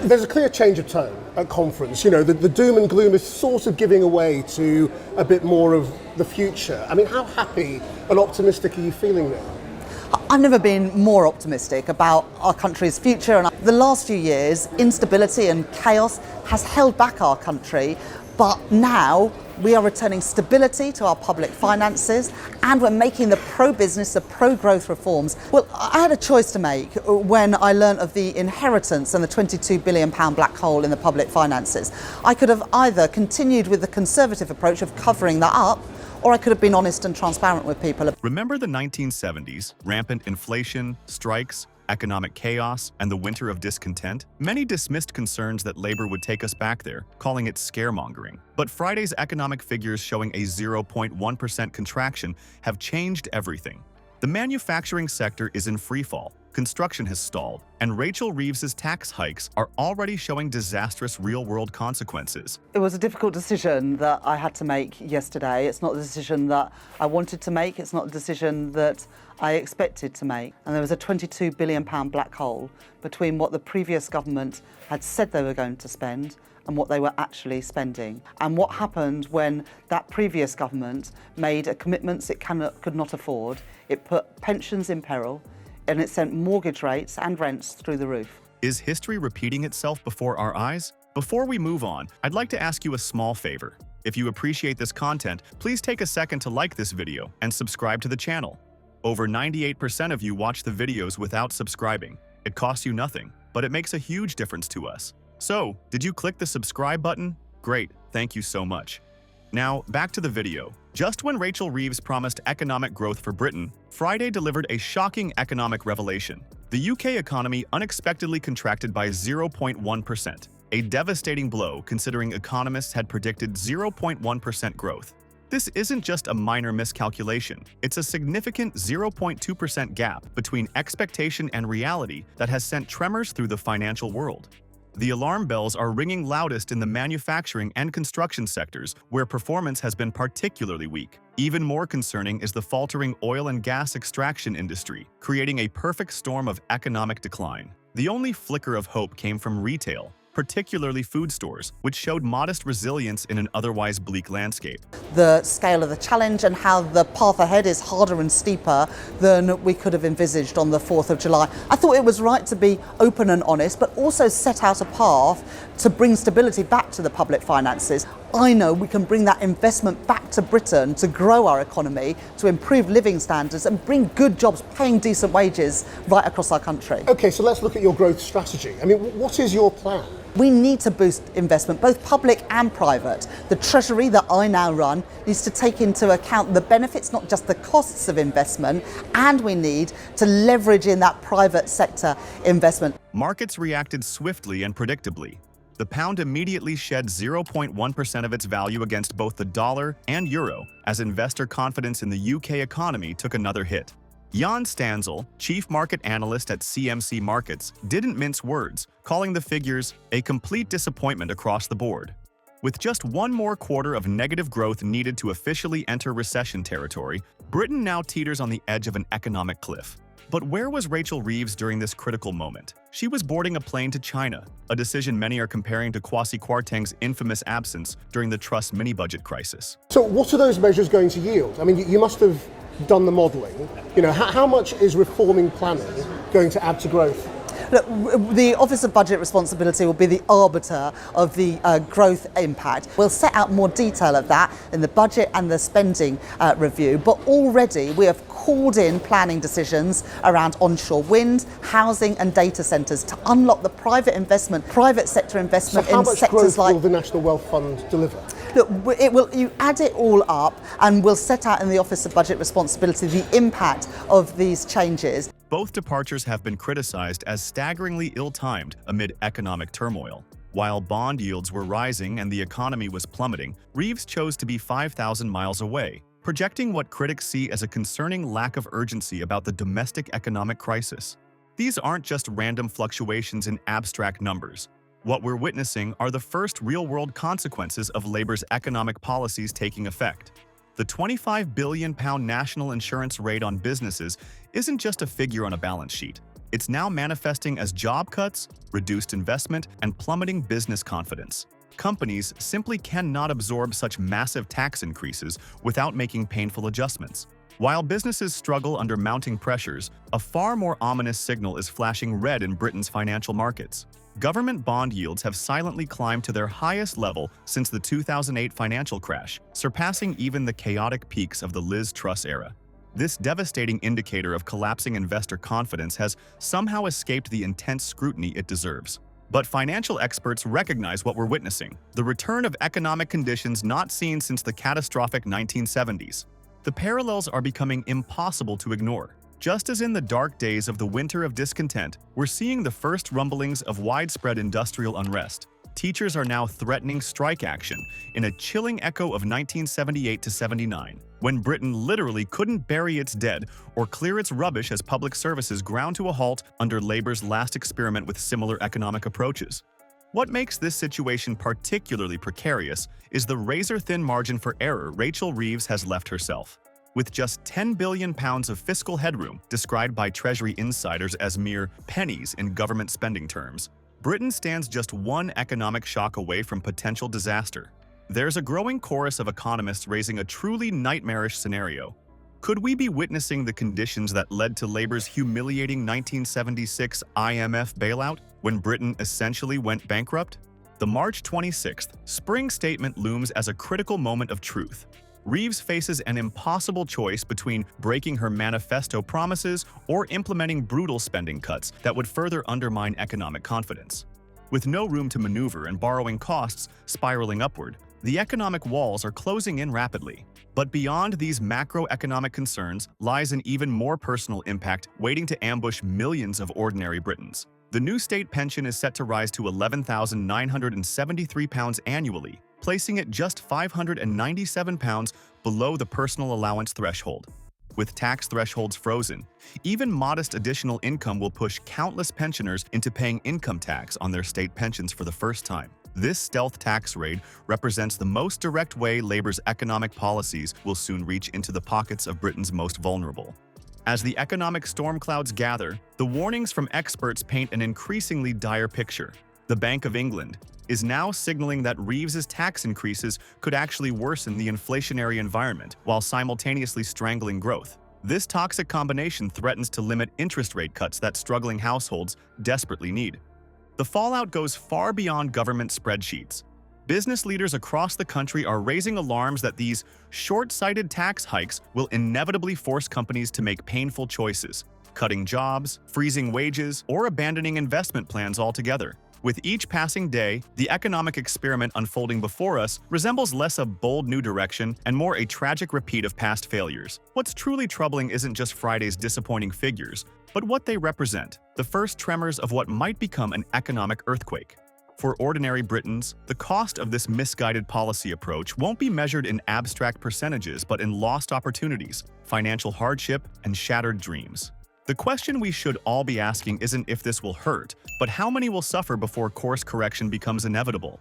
There's a clear change of tone at conference. You know, the doom and gloom is sort of giving away to a bit more of the future. I mean, how happy and optimistic are you feeling now? I've never been more optimistic about our country's future. And the last few years, instability and chaos has held back our country, but now we are returning stability to our public finances, and we're making the pro-business, the pro-growth reforms. Well, I had a choice to make when I learnt of the inheritance and the £22 billion black hole in the public finances. I could have either continued with the Conservative approach of covering that up, or I could have been honest and transparent with people. Remember the 1970s? Rampant inflation, strikes, economic chaos, and the winter of discontent? Many dismissed concerns that Labour would take us back there, calling it scaremongering. But Friday's economic figures showing a 0.1% contraction have changed everything. The manufacturing sector is in freefall, construction has stalled, and Rachel Reeves' tax hikes are already showing disastrous real-world consequences. It was a difficult decision that I had to make yesterday. It's not the decision that I wanted to make. It's not the decision that I expected to make. And there was a £22 billion black hole between what the previous government had said they were going to spend and what they were actually spending. And what happened when that previous government made a commitments it could not afford, it put pensions in peril, and it sent mortgage rates and rents through the roof. Is history repeating itself before our eyes? Before we move on, I'd like to ask you a small favor. If you appreciate this content, please take a second to like this video and subscribe to the channel. Over 98% of you watch the videos without subscribing. It costs you nothing, but it makes a huge difference to us. So, did you click the subscribe button? Great, thank you so much. Now, back to the video. Just when Rachel Reeves promised economic growth for Britain, Friday delivered a shocking economic revelation. The UK economy unexpectedly contracted by 0.1%, a devastating blow considering economists had predicted 0.1% growth. This isn't just a minor miscalculation, it's a significant 0.2% gap between expectation and reality that has sent tremors through the financial world. The alarm bells are ringing loudest in the manufacturing and construction sectors, where performance has been particularly weak. Even more concerning is the faltering oil and gas extraction industry, creating a perfect storm of economic decline. The only flicker of hope came from retail, particularly food stores, which showed modest resilience in an otherwise bleak landscape. The scale of the challenge and how the path ahead is harder and steeper than we could have envisaged on the 4th of July. I thought it was right to be open and honest, but also set out a path to bring stability back to the public finances. I know we can bring that investment back to Britain to grow our economy, to improve living standards and bring good jobs, paying decent wages right across our country. Okay, so let's look at your growth strategy. I mean, what is your plan? We need to boost investment, both public and private. The Treasury that I now run needs to take into account the benefits, not just the costs of investment, and we need to leverage in that private sector investment. Markets reacted swiftly and predictably. The pound immediately shed 0.1% of its value against both the dollar and euro as investor confidence in the UK economy took another hit. Jan Stanzel, chief market analyst at CMC Markets, didn't mince words, calling the figures a complete disappointment across the board. With just one more quarter of negative growth needed to officially enter recession territory, Britain now teeters on the edge of an economic cliff. But where was Rachel Reeves during this critical moment? She was boarding a plane to China, a decision many are comparing to Kwasi Kwarteng's infamous absence during the Truss mini-budget crisis. So what are those measures going to yield? I mean, you must have done the modelling. You know, how much is reforming planning going to add to growth? Look, the Office of Budget Responsibility will be the arbiter of the growth impact. We'll set out more detail of that in the budget and the spending review, but already we have called in planning decisions around onshore wind, housing and data centres to unlock the private sector investment so in sectors like... how much growth will the National Wealth Fund deliver? Look, you add it all up and we'll set out in the Office of Budget Responsibility the impact of these changes. Both departures have been criticized as staggeringly ill-timed amid economic turmoil. While bond yields were rising and the economy was plummeting, Reeves chose to be 5,000 miles away, projecting what critics see as a concerning lack of urgency about the domestic economic crisis. These aren't just random fluctuations in abstract numbers. What we're witnessing are the first real-world consequences of Labour's economic policies taking effect. The £25 billion national insurance rate on businesses isn't just a figure on a balance sheet. It's now manifesting as job cuts, reduced investment, and plummeting business confidence. Companies simply cannot absorb such massive tax increases without making painful adjustments. While businesses struggle under mounting pressures, a far more ominous signal is flashing red in Britain's financial markets. Government bond yields have silently climbed to their highest level since the 2008 financial crash, surpassing even the chaotic peaks of the Liz Truss era. This devastating indicator of collapsing investor confidence has somehow escaped the intense scrutiny it deserves. But financial experts recognize what we're witnessing: the return of economic conditions not seen since the catastrophic 1970s. The parallels are becoming impossible to ignore. Just as in the dark days of the winter of discontent, we're seeing the first rumblings of widespread industrial unrest. Teachers are now threatening strike action in a chilling echo of 1978 to 79, when Britain literally couldn't bury its dead or clear its rubbish as public services ground to a halt under Labour's last experiment with similar economic approaches. What makes this situation particularly precarious is the razor-thin margin for error Rachel Reeves has left herself. With just £10 billion of fiscal headroom, described by Treasury insiders as mere pennies in government spending terms, Britain stands just one economic shock away from potential disaster. There's a growing chorus of economists raising a truly nightmarish scenario. Could we be witnessing the conditions that led to Labour's humiliating 1976 IMF bailout, when Britain essentially went bankrupt? The March 26th spring statement looms as a critical moment of truth. Reeves faces an impossible choice between breaking her manifesto promises or implementing brutal spending cuts that would further undermine economic confidence. With no room to maneuver and borrowing costs spiraling upward, the economic walls are closing in rapidly. But beyond these macroeconomic concerns lies an even more personal impact waiting to ambush millions of ordinary Britons. The new state pension is set to rise to £11,973 annually, placing it just £597 below the personal allowance threshold. With tax thresholds frozen, even modest additional income will push countless pensioners into paying income tax on their state pensions for the first time. This stealth tax raid represents the most direct way Labour's economic policies will soon reach into the pockets of Britain's most vulnerable. As the economic storm clouds gather, the warnings from experts paint an increasingly dire picture. The Bank of England is now signaling that Reeves's tax increases could actually worsen the inflationary environment while simultaneously strangling growth. This toxic combination threatens to limit interest rate cuts that struggling households desperately need. The fallout goes far beyond government spreadsheets. Business leaders across the country are raising alarms that these short-sighted tax hikes will inevitably force companies to make painful choices, cutting jobs, freezing wages, or abandoning investment plans altogether. With each passing day, the economic experiment unfolding before us resembles less a bold new direction and more a tragic repeat of past failures. What's truly troubling isn't just Friday's disappointing figures, but what they represent, the first tremors of what might become an economic earthquake. For ordinary Britons, the cost of this misguided policy approach won't be measured in abstract percentages but in lost opportunities, financial hardship, and shattered dreams. The question we should all be asking isn't if this will hurt, but how many will suffer before course correction becomes inevitable.